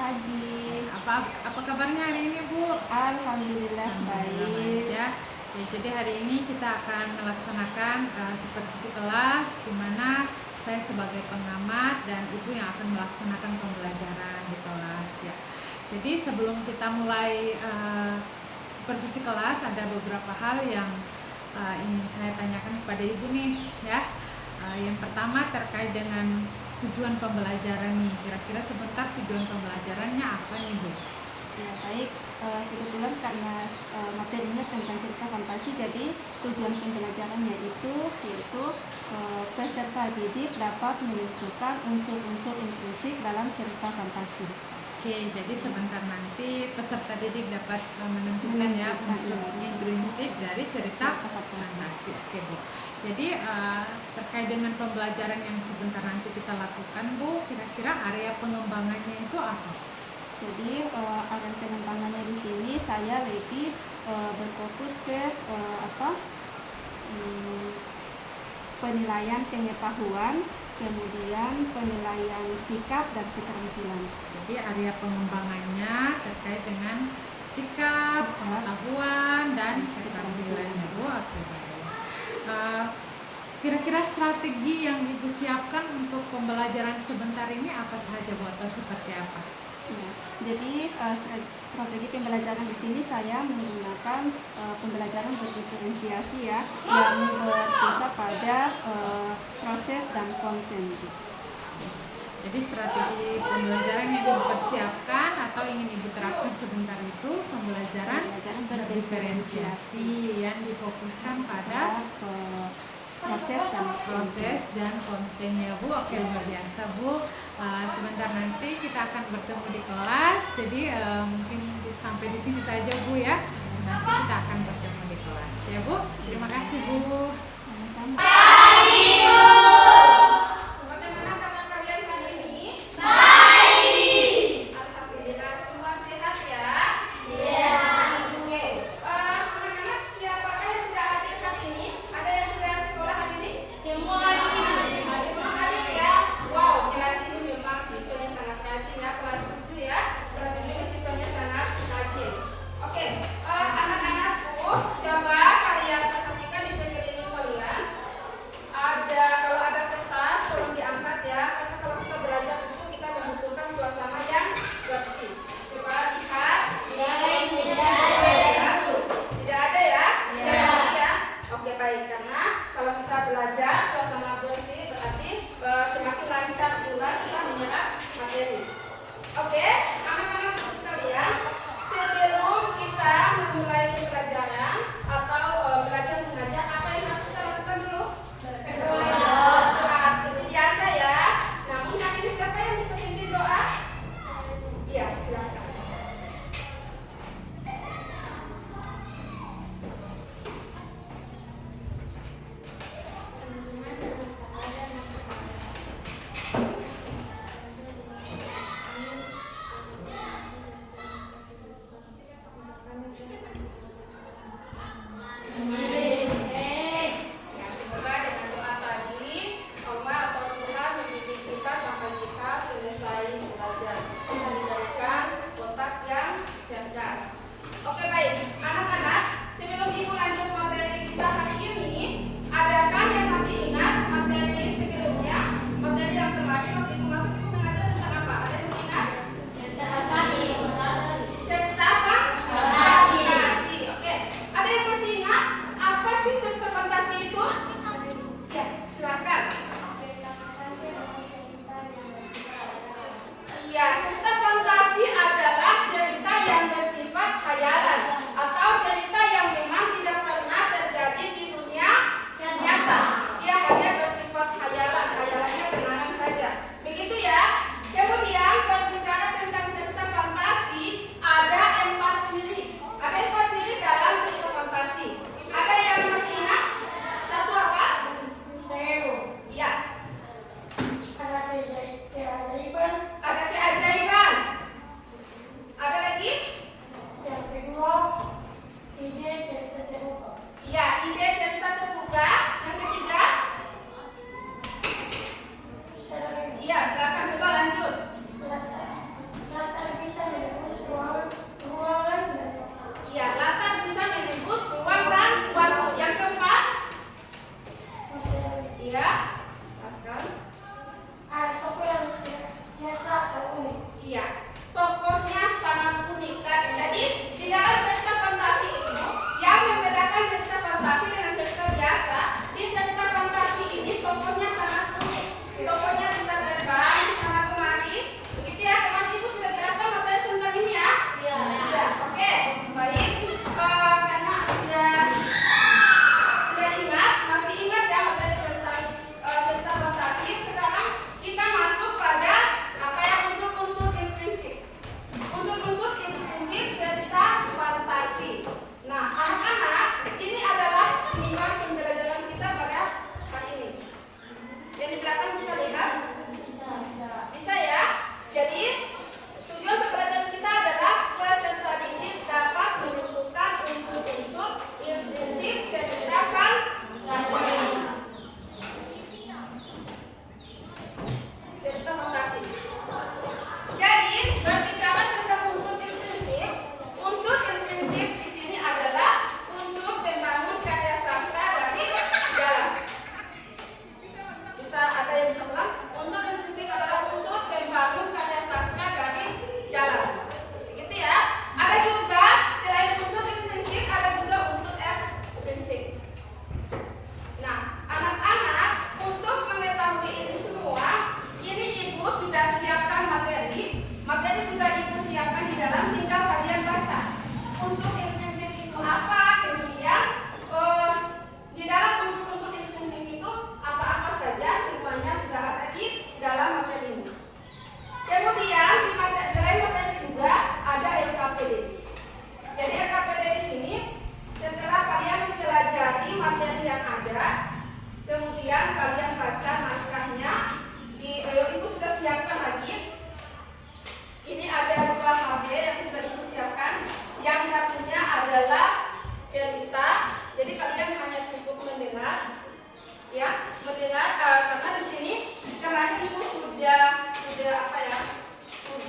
pagi. Apa kabarnya hari ini, Bu? Alhamdulillah baik. Ya. Jadi hari ini kita akan melaksanakan supervisi kelas, di mana saya sebagai pengamat dan Ibu yang akan melaksanakan pembelajaran di kelas. Ya. Jadi sebelum kita mulai supervisi kelas, ada beberapa hal yang ingin saya tanyakan kepada Ibu nih, ya. Yang pertama terkait dengan tujuan pembelajaran nih. Kira-kira sebentar tujuan pembelajarannya apa nih, Bu? Ya, baik. Kebetulan karena materinya tentang cerita fantasi, jadi tujuan pembelajarannya yaitu peserta didik dapat menunjukkan unsur-unsur intrinsik dalam cerita fantasi. Oke, jadi sebentar nanti peserta didik dapat menentukan ya unsur intrinsik dari cerita fantasi. Oke, Bu. Jadi terkait dengan pembelajaran yang sebentar nanti kita lakukan, Bu, kira-kira area pengembangannya itu apa? Jadi area pengembangannya di sini saya lebih berfokus ke penilaian pengetahuan, kemudian penilaian sikap dan keterampilan. Jadi area pengembangannya terkait dengan sikap, pengetahuan, dan keterampilan. Oke, baik. Kira-kira strategi yang Ibu siapkan untuk pembelajaran sebentar ini apa saja, Bu, atau seperti apa? Ya, jadi strategi pembelajaran di sini saya menggunakan pembelajaran berdiferensiasi ya, yang berpusat pada proses dan konten. Jadi strategi pembelajaran yang dipersiapkan atau ingin Ibu terapkan sebentar itu pembelajaran berdiferensiasi yang difokuskan pada proses dan kontennya, Bu. Oke, luar biasa, Bu. Sebentar nanti kita akan bertemu di kelas. Jadi mungkin sampai di sini saja, Bu, ya. Nanti kita akan bertemu di kelas, ya, Bu. Terima kasih, Bu. Sama-sama. Bagaimana kabar kalian hari ini? Baik. Alhamdulillah semua sehat ya. Iya. Oke. Anak-anak siapakah yang tidak hadir hari ini? Ada yang tidak sekolah hari ini? Semua hadir. Semua hadir ya. Wow, kelas ini memang siswanya sangat rajin ya. Kelas 7 ya. Kelas 7 ini siswanya sangat rajin. Oke. Anak-anakku, coba kalian perhatikan di sekeliling kalian. Ada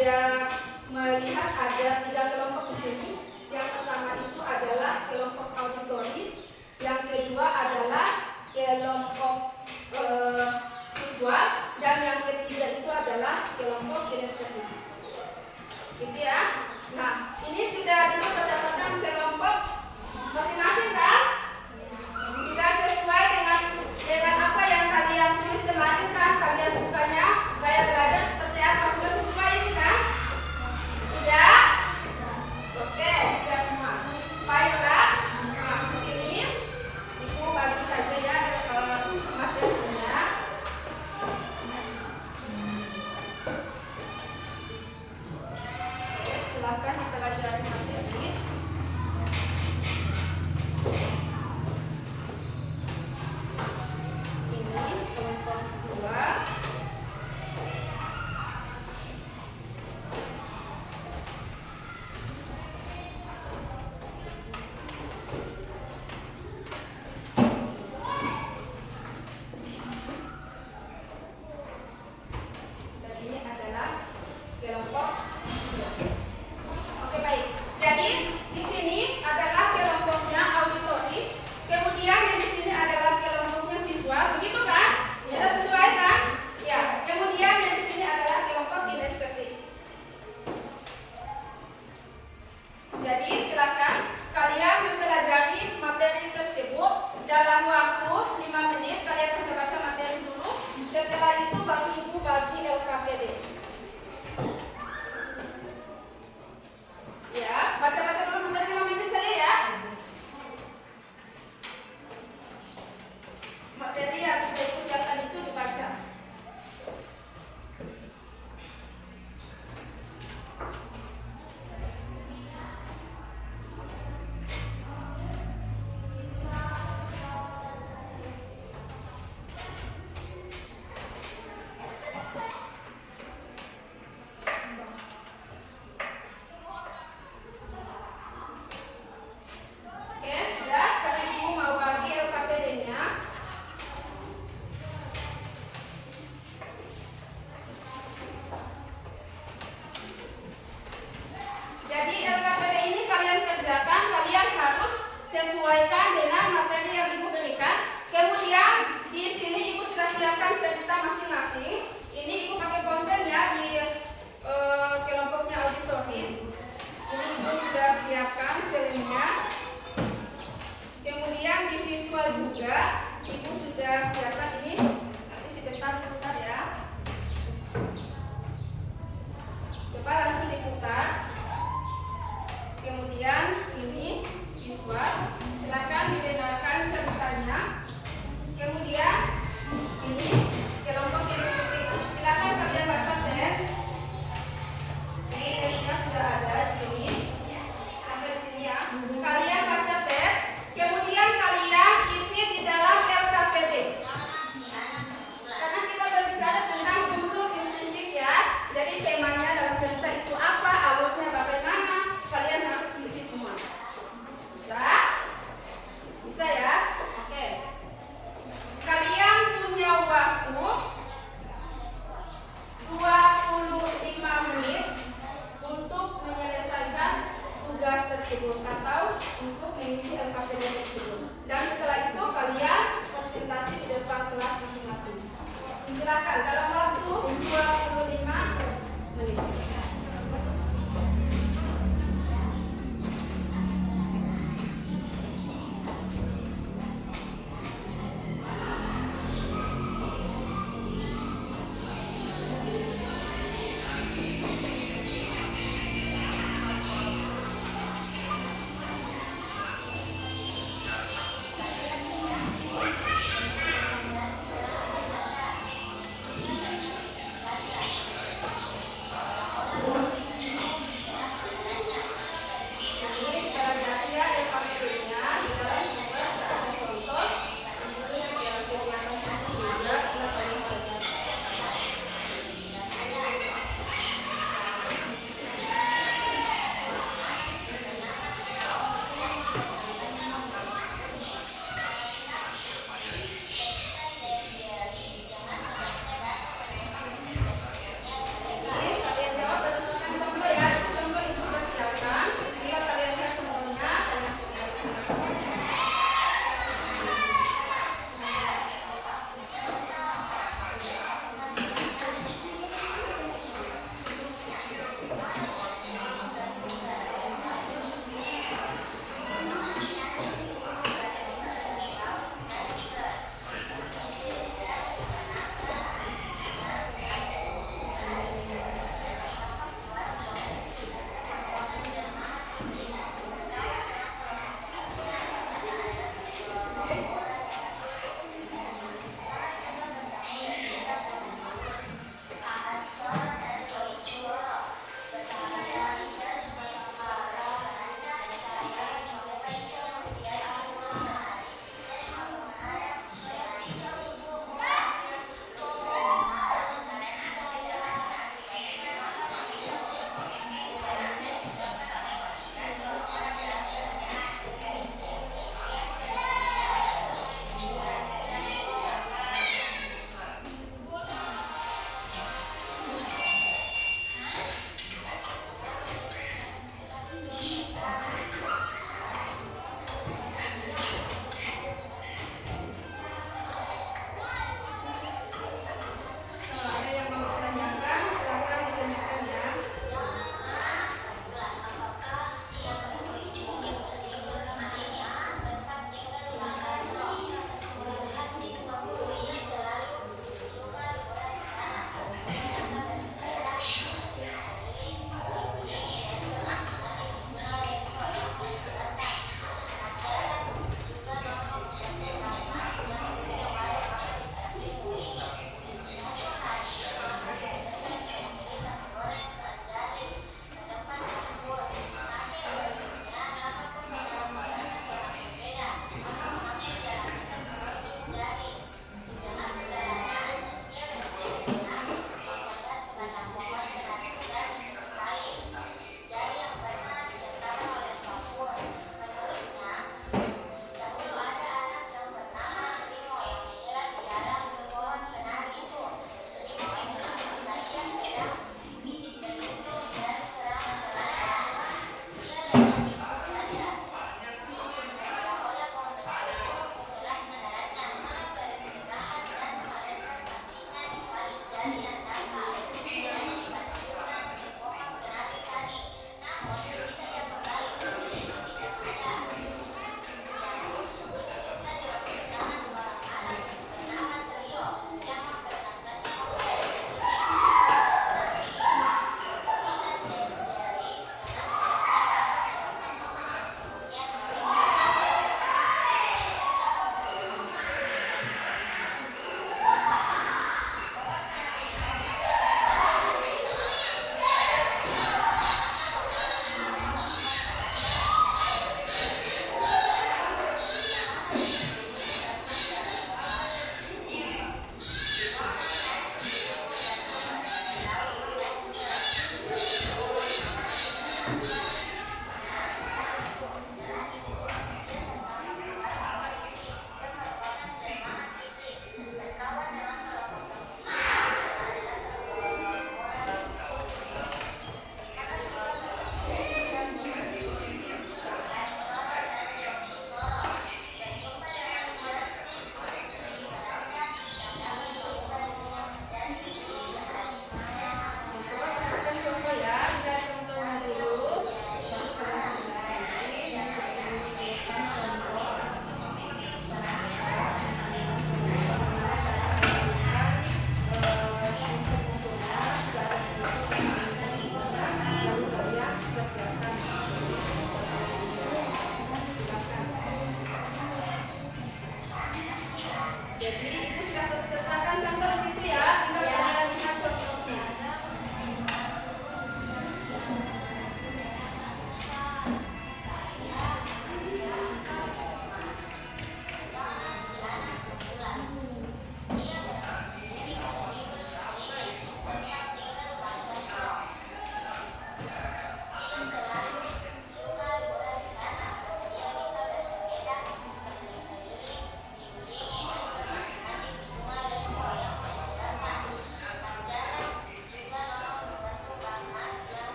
sudah melihat ada 3 kelompok di sini. Yang pertama itu adalah kelompok auditori, yang kedua adalah kelompok visual, dan yang ketiga itu adalah kelompok kinestetik. Gitu ya. Nah, ini sudah dulu berdasarkan kelompok masing-masing kan? Sudah sesuai dengan apa yang kalian tulis kemarin kan? Kalian sukanya gaya belajar seperti apa? Sudah sesuai ini kan? Sudah? Oke, sudah semua. Baiklah. Nah, di sini Ibu bagi saja ya materinya. Oke, silakan dipelajari materi. Ini kelompok 2. Dan ini adalah kelompok 2. Oke, baik. Jadi di sini adalah kelompoknya auditori, kemudian yang di sini adalah kelompoknya visual, begitu kan? Sudah sesuai kan? Ya. Kemudian yang di sini adalah kelompok kinestetik. Jadi silakan kalian mempelajari materi tersebut dalam waktu 5 menit. Kalian baca-baca materi dulu. Setelah itu baru Ibu bagi LKPD. Ya, baca-baca dulu materi 5 menit saja ya. Materi yang sudah Ibu siapkan itu dibaca. Oke, sudah. Sekarang Ibu mau bagi LKPD-nya. Jadi LKPD ini kalian kerjakan, kalian harus sesuaikan dengan materi yang Ibu berikan. Kemudian di sini Ibu sudah siapkan cerita masing-masing. Ini Ibu pakai konten ya di kelompoknya auditori. Ini Ibu sudah siapkan filmnya. Kemudian di visual juga Ibu sudah siapkan ini. Nanti sebentar putar ya. Coba langsung diputar. Kemudian ini visual. Silakan didengarkan ceritanya. Kemudian ini kelompok kinestetik. Silakan kalian baca teks. Ini teksnya sudah ada di sini. Sampai di sini ya. Kalian baca teks. Kemudian kalian isi di dalam LKPD. Karena kita berbicara tentang unsur implisit ya. Jadi temanya dalam cerita itu apa, alurnya bagaimana, kalian harus isi semua. Bisa? Bisa ya? Oke. Kalian punya waktu 25 menit untuk menyelesaikan tugas tersebut atau untuk mengisi LKPD tersebut. Dan setelah itu kalian presentasi di depan kelas masing-masing. Silakan dalam waktu 25 menit.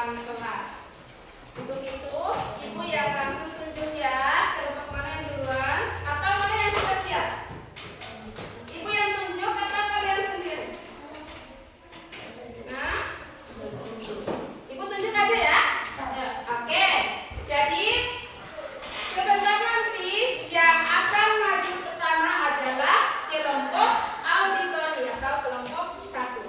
depan kelas. Untuk itu, Ibu yang langsung tunjuk ya kelompok mana yang duluan atau mana yang sudah siap. Ibu yang tunjuk atau kalian sendiri? Nah, Ibu tunjuk aja ya. Oke, jadi sebentar nanti yang akan maju pertama adalah kelompok auditori atau kelompok 1.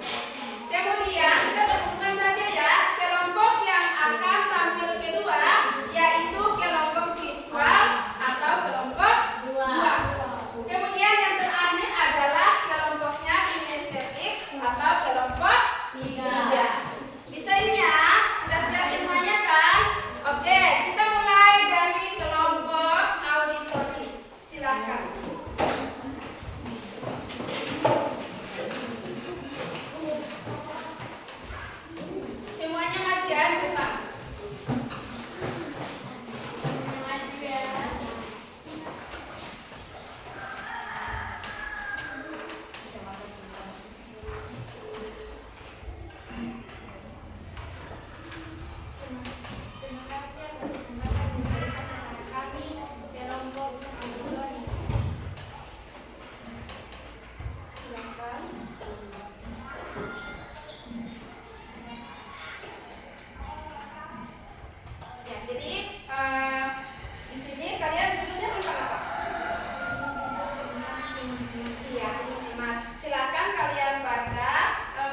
Kemudian kita tentukan saja ya kelompok yang akan tampil kedua, yaitu kelompok visual atau kelompok 2. Kemudian yang terakhir adalah kelompoknya kinestetik atau kelompok 3. Bisa ini ya? Sudah siap semuanya kan? Oke, kita mulai dari kelompok auditori. Silakan. Semuanya maju ya, depan. Maju ya. Terima kasih atas kesempatan yang diberikan kepada kami kelompok auditori. Silakan. Ya, jadi di sini kalian duduknya tentang apa? Iya, Mas. Silakan kalian baca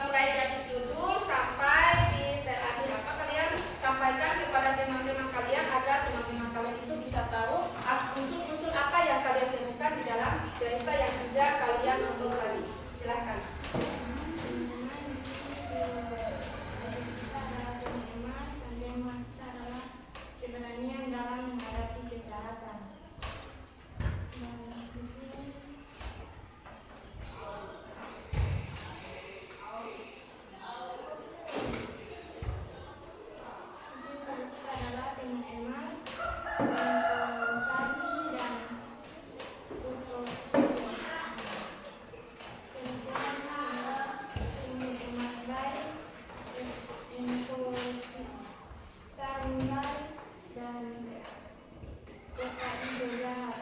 mulai dari judul sampai di terakhir apa kalian sampaikan kepada teman-teman kalian agar teman-teman kalian itu bisa tahu unsur-unsur apa yang kalian temukan di dalam cerita yang sudah kalian nonton tadi. Silakan. Keberanian dalam menghadapi kejahatan. Di sini adalah tim emas, Sari dan Putu. Kemudian ada tim emas baik, info Sanggai dan PKI jahat.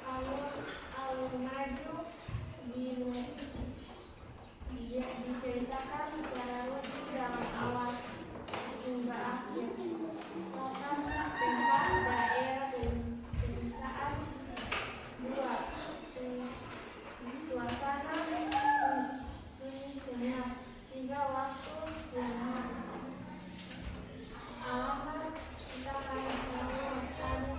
Alur maju diceritakan secara lucu dalam awal hingga akhir. Latar tempat daerah pedesaan 2. Suasana sunyi senyap 3. Waktu siang. Alamat kita harus selalu waspada.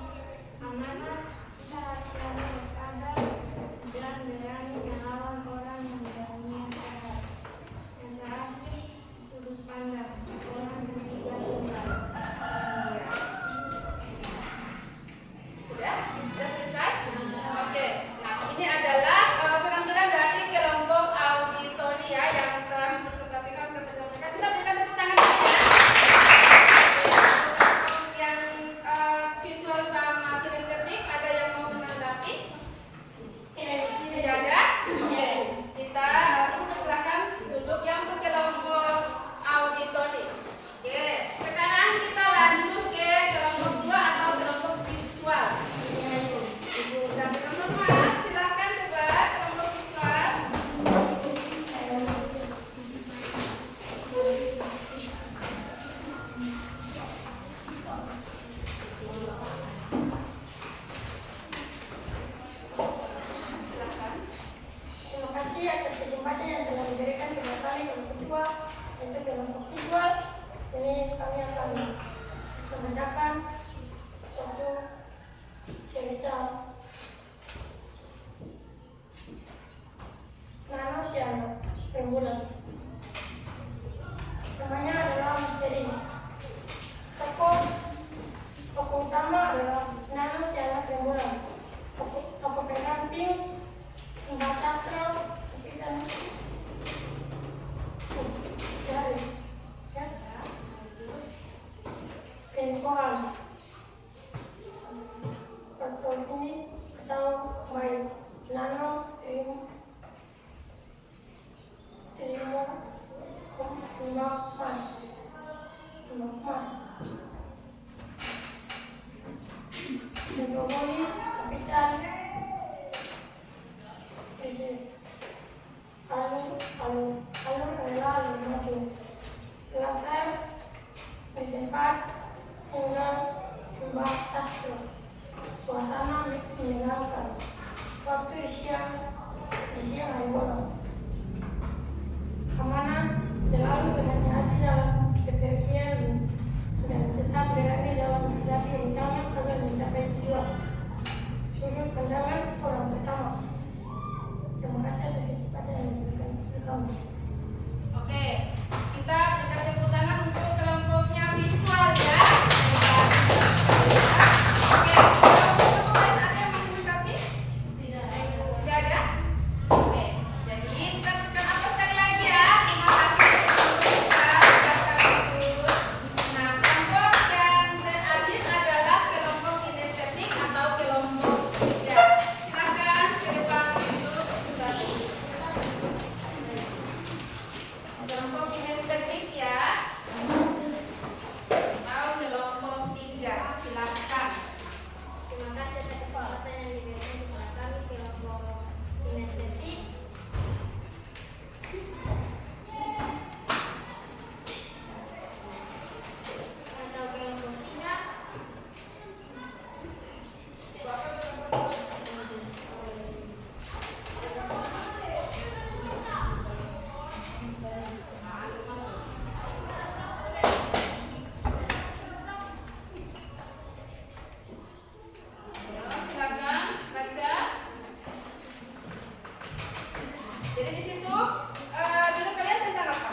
Amanat kita harus selalu waspada dan berani melawan orang yang berani jahat. Yang terakhir, sudut pandang orang ketiga tunggal. Sudah? Sudah selesai? Oke. Nah, ini adalah penampilan dari kelompok auditori ya yang telah mempresentasikan serta mereka. Kita berikan tepuk tangan dulu ya. Yang visual sama kinestetik ada yang mau menanggapi? Tidak ada? Oke. Kita silakan duduk yang untuk kelompok auditori. Oke. Sekarang kita lanjut ke kelompok 2 atau kelompok visual. Ibu dan teman-teman, silakan coba kelompok visual. Silakan. Terima kasih atas kesempatan yang telah diberikan kepada kami kelompok 2 yaitu kelompok visual. Ini kami akan membacakan suatu cerita Nano Siano Rembulan. Namanya adalah misteri. Tokoh utama adalah Nano Siano Rembulan. Tokoh pendamping Mbak Sastro kita cari ya. Penkohan tembak emas. Metropolis, kapitan, alur rela alur maju. Gelang M, mendekat, hingga mbak sastra. Suasana menyenangkan. Waktu di siang hari bolong. Amanah selalu berhati-hati dalam bepergian dan tetap berani dalam menghadapi ancaman agar mencapai tujuan. Sudut pandangan orang pertama. Terima kasih atas kesempatan yang diberikan kepada kami. Oke, kita berikan tepuk tangan untuk kelompoknya visual ya. Oke, kelompok lain ada yang mau melengkapi? Tidak ada? Oke, jadi kita berikan aplaus sekali lagi ya. Terima kasih Nah, kelompok yang terakhir adalah kelompok kinestetik atau kelompok 3. Silakan ke depan untuk presentasi. Kelompok kinestetik ya. Atau kelompok 3. Silakan. Terima kasih atas kesempatan yang diberikan kepada kami kelompok kinestetik. Atau kelompok 3. Silakan baca. Jadi di situ dulu kalian tentang apa?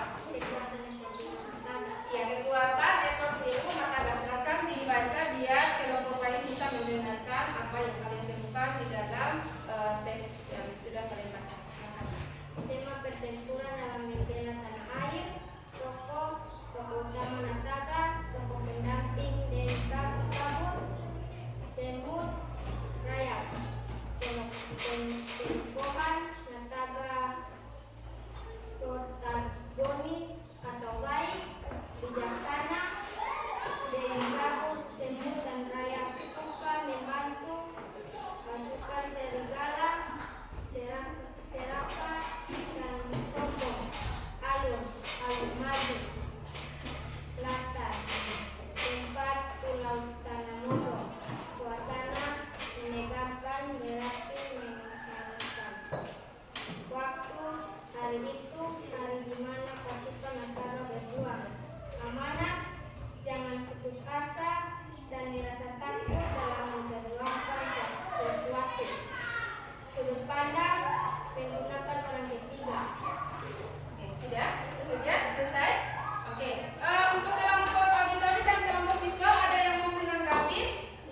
Ya, kekuatan ekor biru mata gas. Silakan dibaca biar kelompok lain bisa mendengarkan apa yang kalian temukan di dalam teks yang sudah kalian baca. Silakan. Tema pertempuran dalam membela tanah air. Tokoh utama Nataga, tokoh pendamping dari Kabut, Semut, Rayap. Tokohan Nataga protagonis atau baik, bijaksana, dari Kabut, Semut, dan Rayap suka membantu pasukan serigala, seraka, dan sombong. Alur maju. Latar, tempat pulau Tanah. Suasana menegangkan, berapi, menyenangkan. Waktu, hari itu, hari di mana pasukan Nataga berjuang. Amanat, jangan putus asa dan merasa takut dalam memperjuangkan sesuatu. Sudut pandang, menggunakan orang ketiga. Oke, sudah? Itu saja? Selesai? Oke. Untuk kelompok auditori dan kelompok visual ada yang mau menanggapi?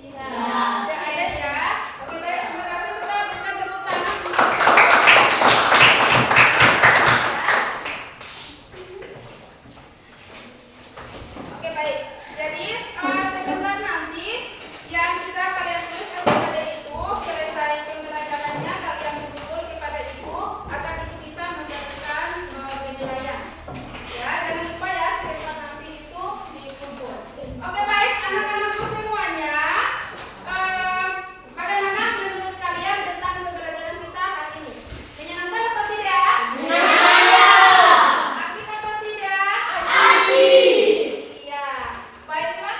Tidak ada ya? Oke, baik. Terima kasih. Kita berikan tepuk tangan untuk Oke, baik. Jadi sebentar nanti yang sudah kalian tulis kepada itu selesai pembelajarannya kalian kumpul kepada ibu agar ibu bisa menjadikan penilaian. Ya, jangan lupa ya sebentar nanti itu dikumpul. Oke, baik anak-anakku semuanya. Bagaimana menurut kalian tentang pembelajaran kita hari ini? Menyenangkan atau tidak? Asik atau tidak? Asik. Iya. Baiklah.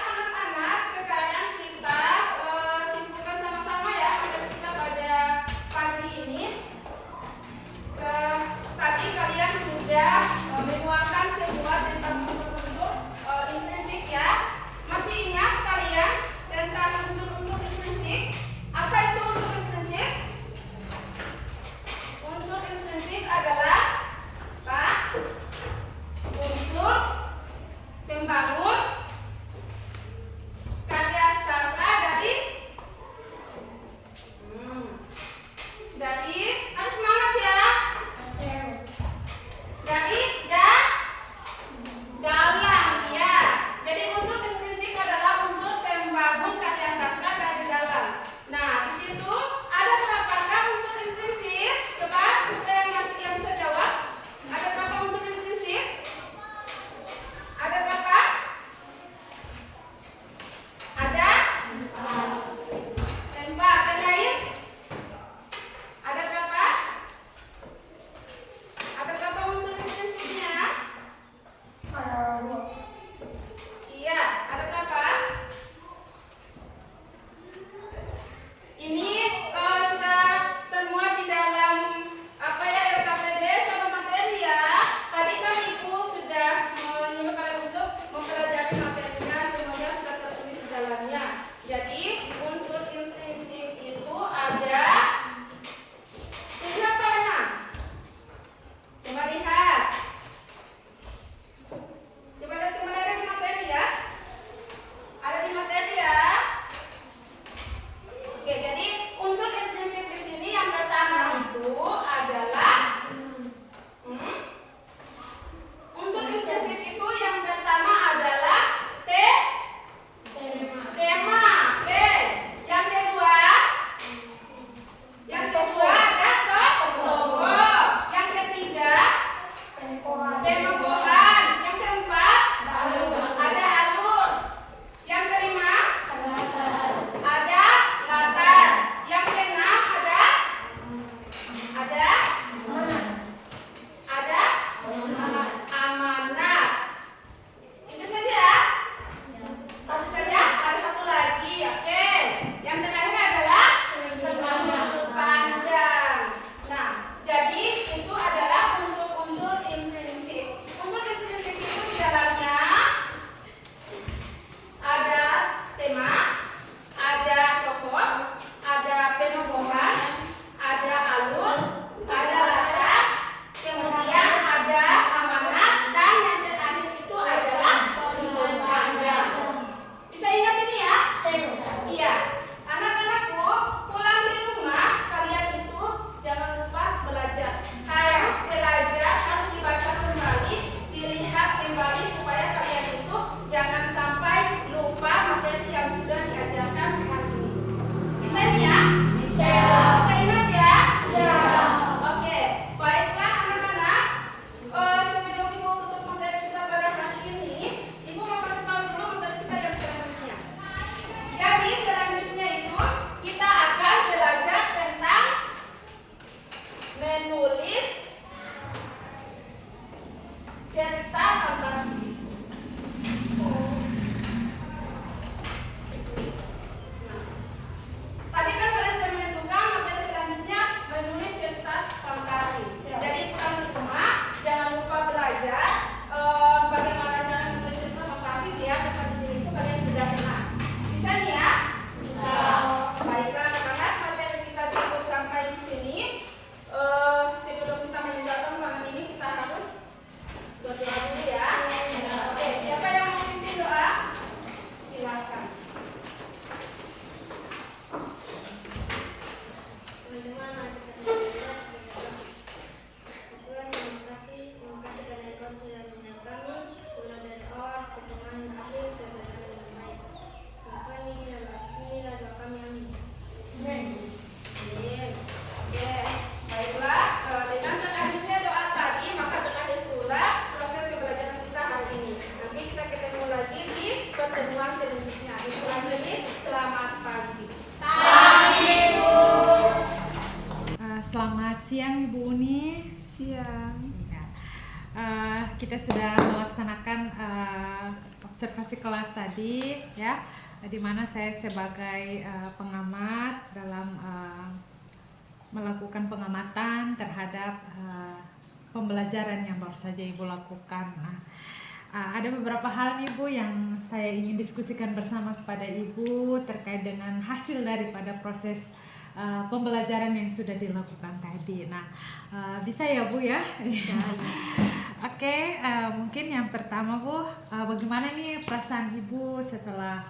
kita sudah melaksanakan observasi kelas tadi ya, di mana saya sebagai pengamat dalam melakukan pengamatan terhadap pembelajaran yang baru saja Ibu lakukan. Nah, ada beberapa hal nih Bu yang saya ingin diskusikan bersama kepada Ibu terkait dengan hasil daripada proses pembelajaran yang sudah dilakukan tadi. Nah, bisa ya Bu ya? Bisa. Oke, mungkin yang pertama Bu, bagaimana nih perasaan Ibu setelah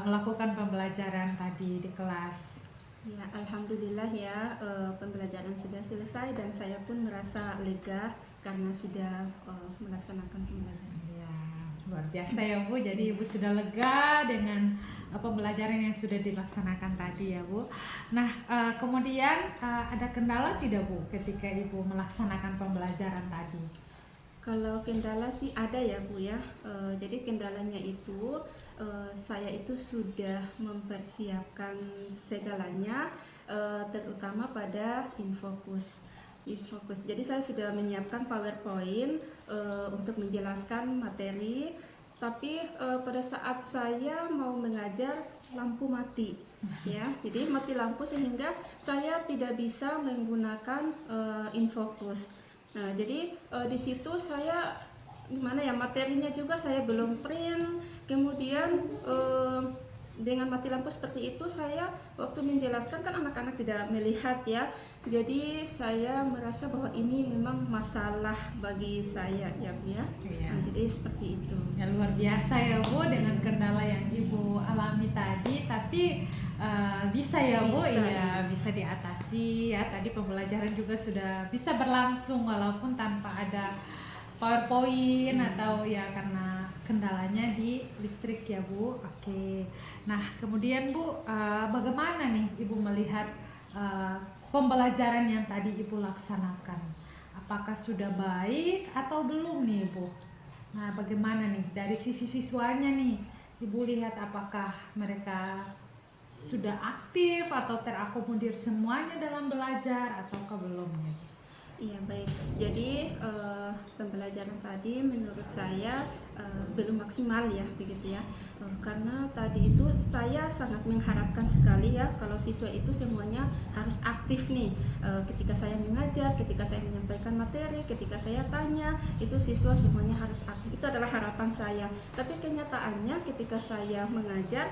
melakukan pembelajaran tadi di kelas? Ya, alhamdulillah ya, pembelajaran sudah selesai dan saya pun merasa lega karena sudah melaksanakan pembelajaran. Ya, luar biasa ya Bu. Jadi Ibu sudah lega dengan pembelajaran yang sudah dilaksanakan tadi ya Bu. Nah, kemudian ada kendala tidak Bu ketika Ibu melaksanakan pembelajaran tadi? Kalau kendala sih ada ya Bu ya. Jadi kendalanya itu saya itu sudah mempersiapkan segalanya, terutama pada Infokus. Jadi saya sudah menyiapkan PowerPoint untuk menjelaskan materi, tapi pada saat saya mau mengajar lampu mati, ya. Jadi mati lampu sehingga saya tidak bisa menggunakan Infokus. Nah, jadi di situ saya gimana ya, materinya juga saya belum print, kemudian dengan mati lampu seperti itu saya waktu menjelaskan kan anak-anak tidak melihat ya, jadi saya merasa bahwa ini memang masalah bagi saya ya Bu ya. Iya. Nah, jadi seperti itu ya. Luar biasa ya Bu dengan kendala yang Ibu alami tadi, tapi bisa ya Bu, iya bisa diatasi ya. Tadi pembelajaran juga sudah bisa berlangsung walaupun tanpa ada PowerPoint atau ya karena kendalanya di listrik ya Bu. Oke. Nah, kemudian Bu, bagaimana nih Ibu melihat pembelajaran yang tadi Ibu laksanakan? Apakah sudah baik atau belum nih Ibu? Nah, bagaimana nih dari sisi siswanya nih? Ibu lihat apakah mereka sudah aktif atau terakomodir semuanya dalam belajar ataukah belum ya? Iya baik, jadi pembelajaran tadi menurut saya belum maksimal ya begitu ya, karena tadi itu saya sangat mengharapkan sekali ya kalau siswa itu semuanya harus aktif nih, ketika saya mengajar, ketika saya menyampaikan materi, ketika saya tanya, itu siswa semuanya harus aktif, itu adalah harapan saya. Tapi kenyataannya ketika saya mengajar,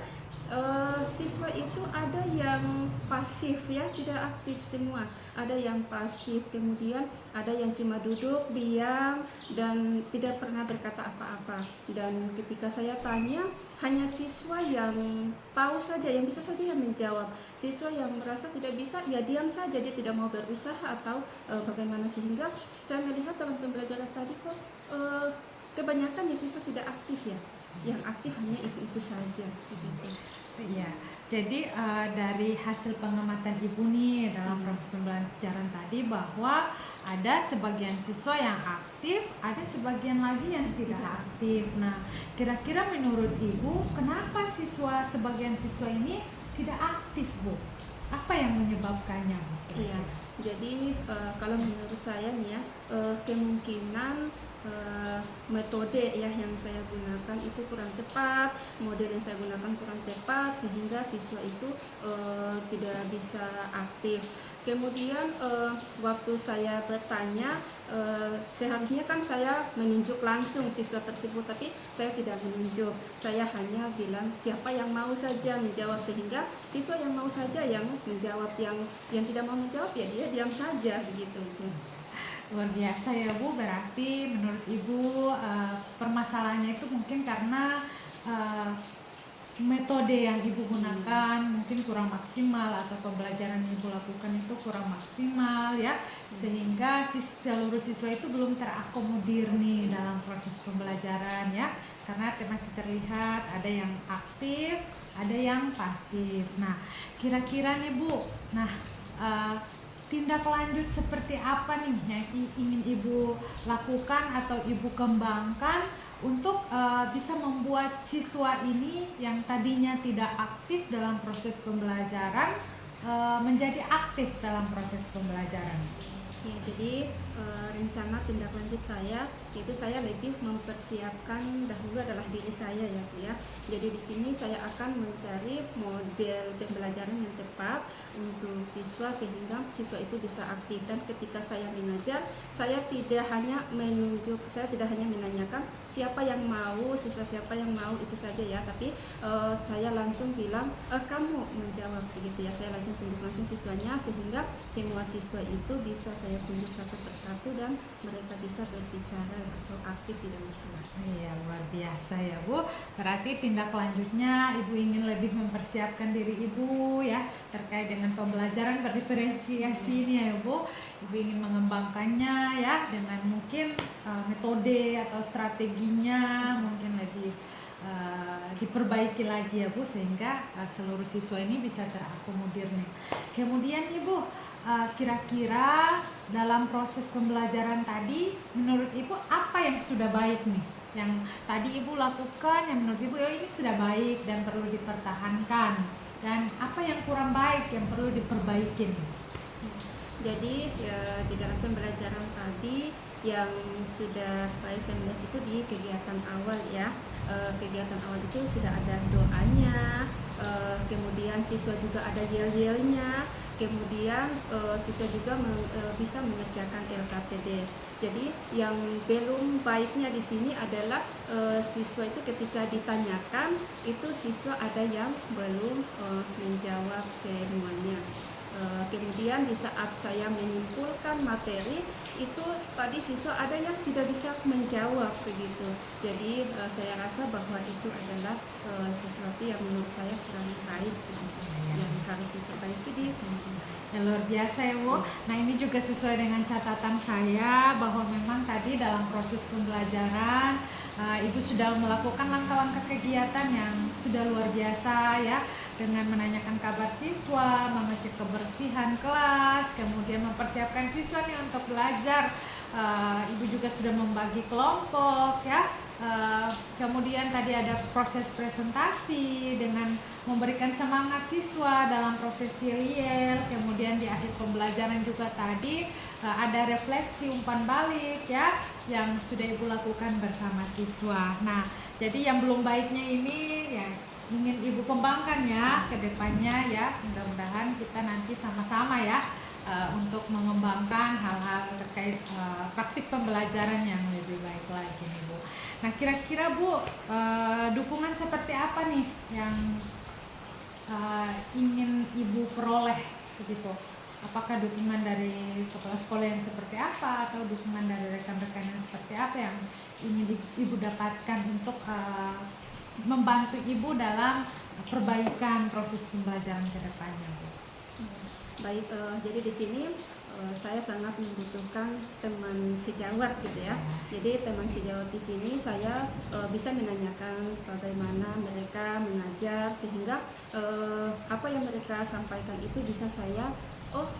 siswa itu ada yang pasif ya, tidak aktif semua, ada yang pasif, kemudian ada yang cuma duduk diam dan tidak pernah berkata apa-apa. Dan ketika saya tanya, hanya siswa yang tahu saja, yang bisa saja yang menjawab. Siswa yang merasa tidak bisa, ya diam saja, dia tidak mau berusaha atau bagaimana, sehingga saya melihat dalam pembelajaran tadi kok kebanyakan ya siswa tidak aktif ya. Yang aktif hanya itu saja. Iya. Jadi dari hasil pengamatan Ibu nih dalam proses pembelajaran tadi bahwa ada sebagian siswa yang aktif, ada sebagian lagi yang tidak aktif. Nah, kira-kira menurut Ibu kenapa sebagian siswa ini tidak aktif Bu? Apa yang menyebabkannya Bu? Iya, jadi kalau menurut saya nih ya, kemungkinan metode ya yang saya gunakan itu kurang tepat, model yang saya gunakan kurang tepat sehingga siswa itu tidak bisa aktif. Kemudian waktu saya bertanya, seharusnya kan saya menunjuk langsung siswa tersebut, tapi saya tidak menunjuk, saya hanya bilang siapa yang mau saja menjawab, sehingga siswa yang mau saja yang menjawab, yang tidak mau menjawab ya dia diam saja begitu. Luar biasa ya Bu, berarti menurut Ibu permasalahannya itu mungkin karena metode yang Ibu gunakan mungkin kurang maksimal atau pembelajaran yang Ibu lakukan itu kurang maksimal ya, sehingga seluruh siswa itu belum terakomodir nih dalam proses pembelajaran ya, karena masih terlihat ada yang aktif, ada yang pasif. Nah, kira-kira nih Bu, tindak lanjut seperti apa nih yang ingin Ibu lakukan atau Ibu kembangkan untuk bisa membuat siswa ini yang tadinya tidak aktif dalam proses pembelajaran menjadi aktif dalam proses pembelajaran? Ya, jadi rencana tindak lanjut saya, yaitu saya lebih mempersiapkan dahulu adalah diri saya ya Bu ya. Jadi di sini saya akan mencari model pembelajaran yang tepat untuk siswa sehingga siswa itu bisa aktif, dan ketika saya mengajar saya tidak hanya menanyakan siapa yang mau, siswa siapa yang mau itu saja ya, tapi saya langsung bilang kamu menjawab begitu ya. Saya langsung tunjuk langsung siswanya sehingga semua siswa itu bisa saya tunjuk satu persatu dan mereka bisa berbicara atau aktif di dalam kelas. Iya, luar biasa ya Bu. Berarti tindak lanjutnya Ibu ingin lebih mempersiapkan diri Ibu ya terkait dengan pembelajaran berdiferensiasi ini ya Bu. Ibu ingin mengembangkannya ya dengan mungkin metode atau strateginya mungkin lebih diperbaiki lagi ya Bu, sehingga seluruh siswa ini bisa terakomodir nih. Kemudian Ibu, kira-kira dalam proses pembelajaran tadi menurut Ibu apa yang sudah baik nih? Yang tadi Ibu lakukan yang menurut Ibu ini sudah baik dan perlu dipertahankan, dan apa yang kurang baik yang perlu diperbaikin? Jadi ya, di dalam pembelajaran tadi yang sudah saya melihat itu di kegiatan awal ya. Kegiatan awal itu sudah ada doanya, kemudian siswa juga ada yel-yelnya, kemudian siswa juga bisa mengerjakan LKTD. Jadi yang belum baiknya di sini adalah siswa itu ketika ditanyakan itu siswa ada yang belum menjawab semuanya. Kemudian di saat saya menyimpulkan materi itu tadi siswa ada yang tidak bisa menjawab begitu. Jadi saya rasa bahwa itu adalah sesuatu yang menurut saya kurang baik begitu, yang harus diperbaiki di Ya, luar biasa ya Bu. Nah ini juga sesuai dengan catatan saya bahwa memang tadi dalam proses pembelajaran Ibu sudah melakukan langkah-langkah kegiatan yang sudah luar biasa ya, dengan menanyakan kabar siswa, mengecek kebersihan kelas, kemudian mempersiapkan siswa nih untuk belajar. Ibu juga sudah membagi kelompok ya. Kemudian tadi ada proses presentasi dengan memberikan semangat siswa dalam proses yel, kemudian di akhir pembelajaran juga tadi ada refleksi umpan balik ya yang sudah Ibu lakukan bersama siswa. Nah, jadi yang belum baiknya ini ya ingin Ibu kembangkan ya ke depannya ya. Mudah-mudahan kita nanti sama-sama ya untuk mengembangkan hal-hal terkait praktik pembelajaran yang lebih baik lagi nih Bu. Nah kira-kira Bu, dukungan seperti apa nih yang ingin Ibu peroleh begitu? Apakah dukungan dari kepala sekolah yang seperti apa, atau dukungan dari rekan-rekan yang seperti apa yang ingin Ibu dapatkan untuk membantu Ibu dalam perbaikan proses pembelajaran ke depannya Bu? Baik, jadi di sini saya sangat membutuhkan teman sejawat gitu ya. Jadi teman sejawat di sini saya bisa menanyakan bagaimana mereka mengajar sehingga apa yang mereka sampaikan itu bisa saya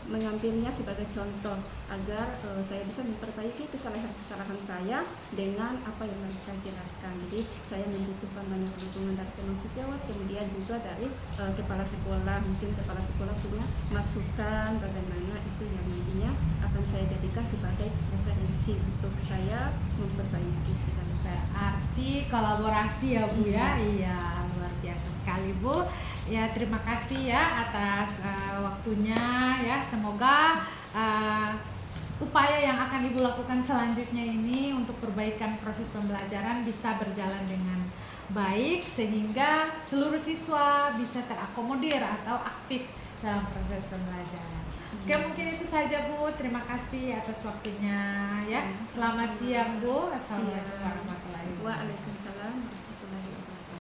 mengambilnya sebagai contoh agar saya bisa memperbaiki kesalahan-kesalahan saya dengan apa yang mereka jelaskan. Jadi saya membutuhkan banyak dukungan dari teman sejawat, kemudian juga dari kepala sekolah. Mungkin kepala sekolah punya masukan bagaimana itu yang nantinya akan saya jadikan sebagai referensi untuk saya memperbaiki segala. Berarti kolaborasi ya Bu ya. Iya, luar biasa sekali Bu. Ya, terima kasih ya atas waktunya ya. Semoga upaya yang akan Ibu lakukan selanjutnya ini untuk perbaikan proses pembelajaran bisa berjalan dengan baik sehingga seluruh siswa bisa terakomodir atau aktif dalam proses pembelajaran. Oke, mungkin itu saja Bu. Terima kasih atas waktunya ya. Selamat siang Bu. Assalamualaikum warahmatullahi wabarakatuh. Waalaikumsalam.